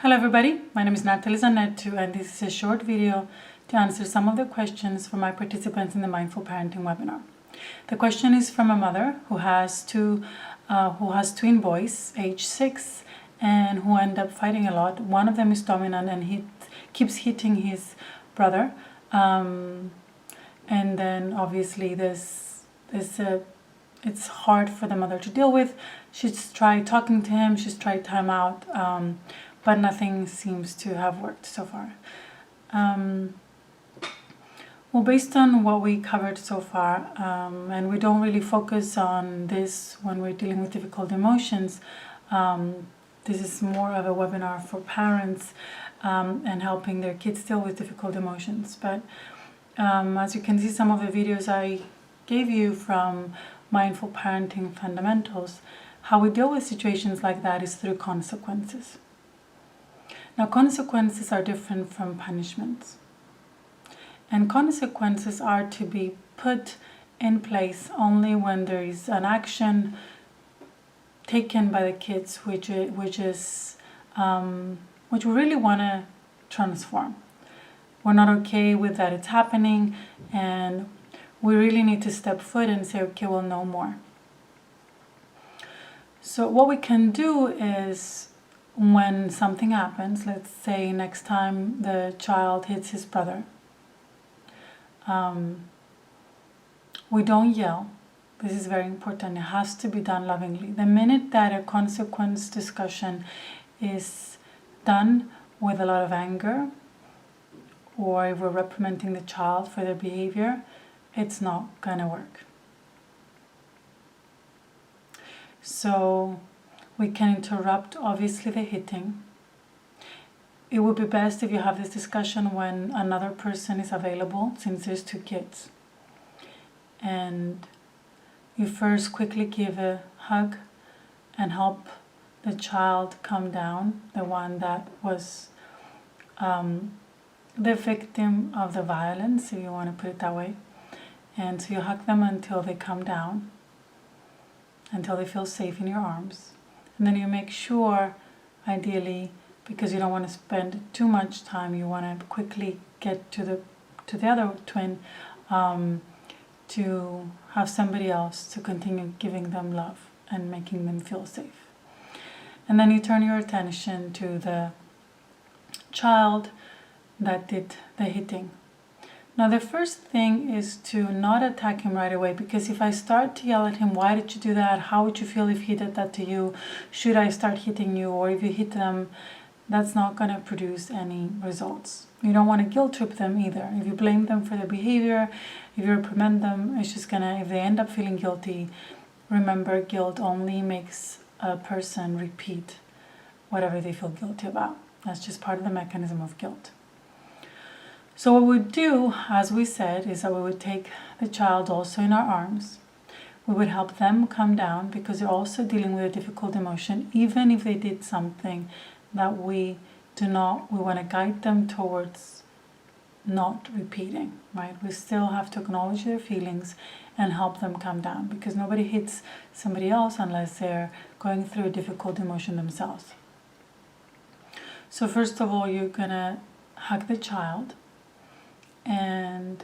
Hello everybody, my name is Natalie Zannettou and this is a short video to answer some of the questions from my participants in the Mindful Parenting webinar. The question is from a mother who has twin boys, age 6, and who end up fighting a lot. One of them is dominant and he keeps hitting his brother. And then obviously it's hard for the mother to deal with. She's tried talking to him, she's tried time out, but nothing seems to have worked so far. Well, based on what we covered so far, and we don't really focus on this when we're dealing with difficult emotions, this is more of a webinar for parents and helping their kids deal with difficult emotions. But as you can see, some of the videos I gave you from Mindful Parenting Fundamentals, how we deal with situations like that is through consequences. Now, consequences are different from punishments. And consequences are to be put in place only when there is an action taken by the kids which we really want to transform. We're not okay with that it's happening, and we really need to step foot and say, okay, we'll know more. So what we can do is, when something happens, let's say next time the child hits his brother, we don't yell. This is very important. It has to be done lovingly. The minute that a consequence discussion is done with a lot of anger, or if we're reprimanding the child for their behavior, it's not gonna work. So we can interrupt, obviously, the hitting. It would be best if you have this discussion when another person is available, since there's two kids. And you first quickly give a hug and help the child calm down, the one that was the victim of the violence, if you want to put it that way. And so you hug them until they calm down, until they feel safe in your arms. And then you make sure, ideally, because you don't want to spend too much time, you want to quickly get to the other twin, to have somebody else to continue giving them love and making them feel safe. And then you turn your attention to the child that did the hitting. Now, the first thing is to not attack him right away, because if I start to yell at him, why did you do that? How would you feel if he did that to you? Should I start hitting you? Or if you hit them, that's not going to produce any results. You don't want to guilt trip them either. If you blame them for their behavior, if you reprimand them, it's just going to, if they end up feeling guilty, remember, guilt only makes a person repeat whatever they feel guilty about. That's just part of the mechanism of guilt. So what we would do, as we said, is that we would take the child also in our arms. We would help them calm down, because they're also dealing with a difficult emotion, even if they did something that we want to guide them towards not repeating, right? We still have to acknowledge their feelings and help them calm down, because nobody hits somebody else unless they're going through a difficult emotion themselves. So first of all, you're gonna hug the child, and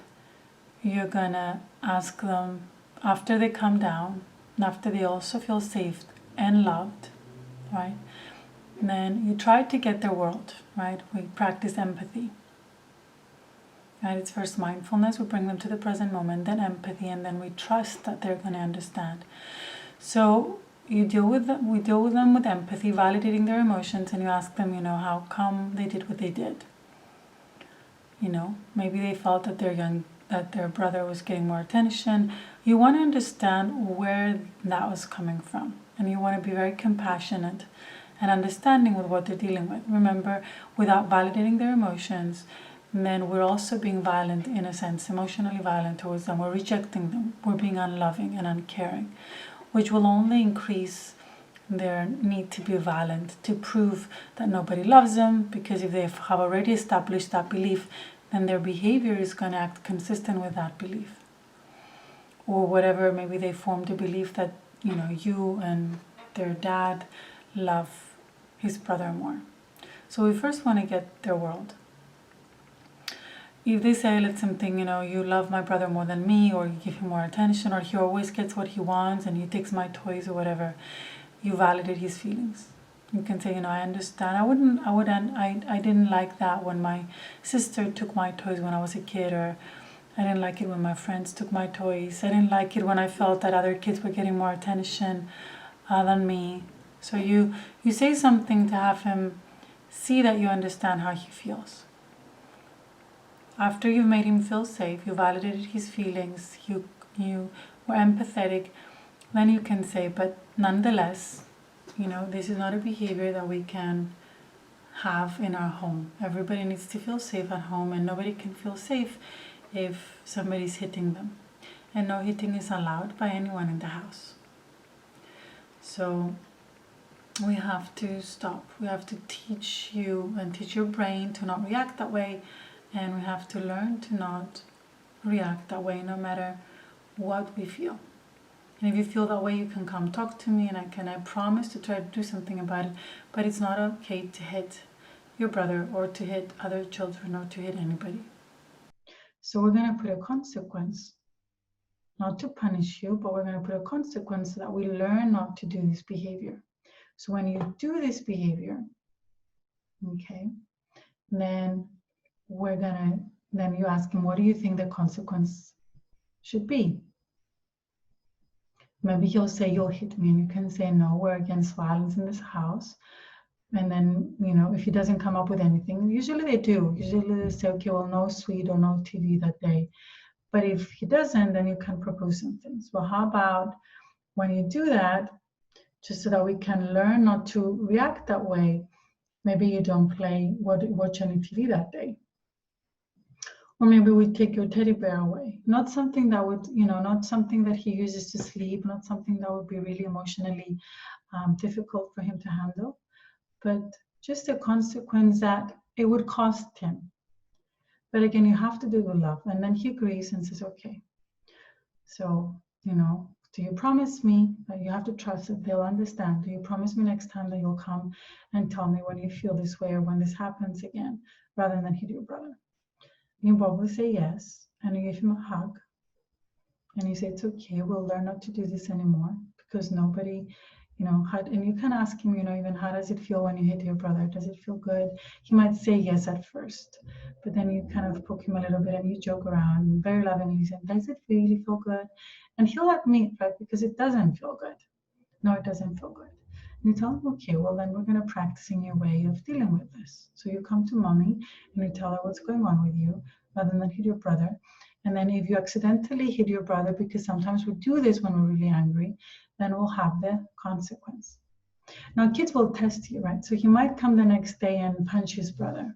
you're gonna ask them, after they calm down, and after they also feel safe and loved, right? And then you try to get their world, right? We practice empathy, right? It's first mindfulness, we bring them to the present moment, then empathy, and then we trust that they're going to understand. So we deal with them with empathy, validating their emotions, and you ask them, how come they did what they did? Maybe they felt that their brother was getting more attention. You want to understand where that was coming from, and you want to be very compassionate and understanding with what they're dealing with. Remember, without validating their emotions, then we're also being violent, in a sense, emotionally violent towards them. We're rejecting them. We're being unloving and uncaring, which will only increase their need to be violent, to prove that nobody loves them, because if they have already established that belief, then their behavior is going to act consistent with that belief. Or whatever, maybe they formed a belief that, you and their dad love his brother more. So we first want to get their world. If they say, let's something, you love my brother more than me, or you give him more attention, or he always gets what he wants and he takes my toys or whatever, you validate his feelings. You can say, I understand. I didn't like that when my sister took my toys when I was a kid, or I didn't like it when my friends took my toys. I didn't like it when I felt that other kids were getting more attention than me. So you say something to have him see that you understand how he feels. After you've made him feel safe, you validated his feelings, you were empathetic, then you can say, but nonetheless, this is not a behavior that we can have in our home. Everybody needs to feel safe at home, and nobody can feel safe if somebody's hitting them. And no hitting is allowed by anyone in the house. So we have to stop. We have to teach you and teach your brain to not react that way. And we have to learn to not react that way no matter what we feel. And if you feel that way, you can come talk to me, and I promise to try to do something about it. But it's not okay to hit your brother or to hit other children or to hit anybody. So we're going to put a consequence, not to punish you, but we're going to put a consequence so that we learn not to do this behavior. So when you do this behavior, okay, then you ask him, what do you think the consequence should be? Maybe he'll say, you'll hit me, and you can say, no, we're against violence in this house. And then, if he doesn't come up with anything, usually they do. Usually they say, okay, well, no sweet or no TV that day. But if he doesn't, then you can propose some things. Well, how about when you do that, just so that we can learn not to react that way, maybe you don't watch any TV that day. Or maybe we take your teddy bear away. Not something that would, not something that he uses to sleep, not something that would be really emotionally difficult for him to handle, but just a consequence that it would cost him. But again, you have to do with love. And then he agrees and says, okay. So, do you promise me that you have to trust that they'll understand? Do you promise me next time that you'll come and tell me when you feel this way or when this happens again, rather than hit your brother? And you probably say yes, and you give him a hug, and you say, it's okay, we'll learn not to do this anymore, because nobody, and you can ask him, even how does it feel when you hit your brother? Does it feel good? He might say yes at first, but then you kind of poke him a little bit and you joke around and very lovingly say, does it really feel good? And he'll admit, right, because it doesn't feel good. No, it doesn't feel good. And you tell him, okay, well, then we're going to practice a new way of dealing with this. So you come to mommy and you tell her what's going on with you, rather than hit your brother. And then if you accidentally hit your brother, because sometimes we do this when we're really angry, then we'll have the consequence. Now, kids will test you, right? So he might come the next day and punch his brother.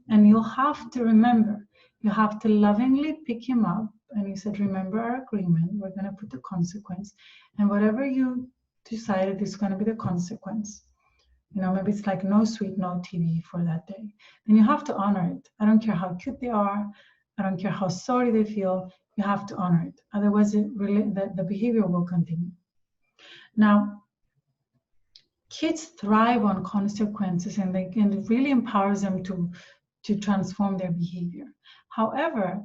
And you'll have to remember, you have to lovingly pick him up. And you said, remember our agreement, we're going to put the consequence. And whatever you decided is going to be the consequence. Maybe it's like no sweet, no TV for that day. Then you have to honor it. I don't care how cute they are. I don't care how sorry they feel. You have to honor it. Otherwise, the behavior will continue. Now, kids thrive on consequences, and it really empowers them to transform their behavior. However,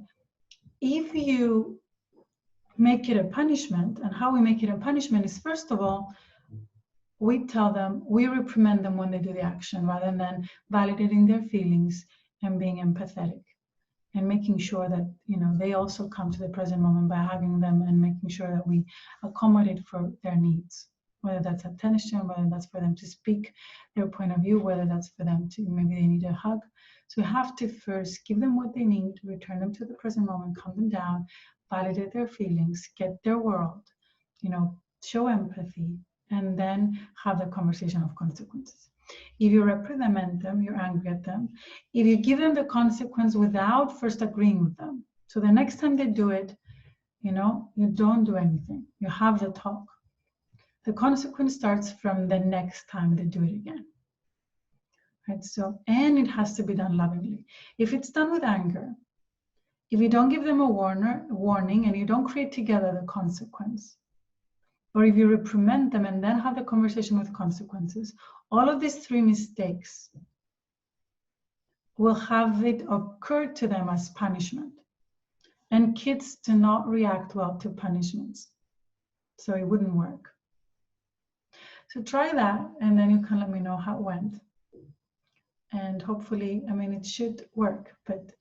if you make it a punishment, and how we make it a punishment is, first of all, we tell them, we reprimand them when they do the action, rather than validating their feelings and being empathetic and making sure that they also come to the present moment by hugging them and making sure that we accommodate for their needs, whether that's attention, whether that's for them to speak their point of view, whether that's for them to, maybe they need a hug. So we have to first give them what they need, return them to the present moment, calm them down, validate their feelings, get their world, show empathy, and then have the conversation of consequences. If you reprimand them, you're angry at them. If you give them the consequence without first agreeing with them, so the next time they do it, you don't do anything. You have the talk. The consequence starts from the next time they do it again. Right? So, and it has to be done lovingly. If it's done with anger, if you don't give them a warning and you don't create together the consequence, or if you reprimand them and then have the conversation with consequences, all of these three mistakes will have it occur to them as punishment. And kids do not react well to punishments. So it wouldn't work. So try that, and then you can let me know how it went. And hopefully, I mean, it should work, but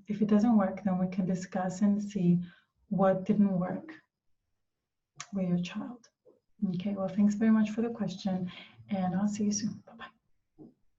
if it doesn't work, then we can discuss and see what didn't work with your child. Okay, well, thanks very much for the question, and I'll see you soon. Bye-bye.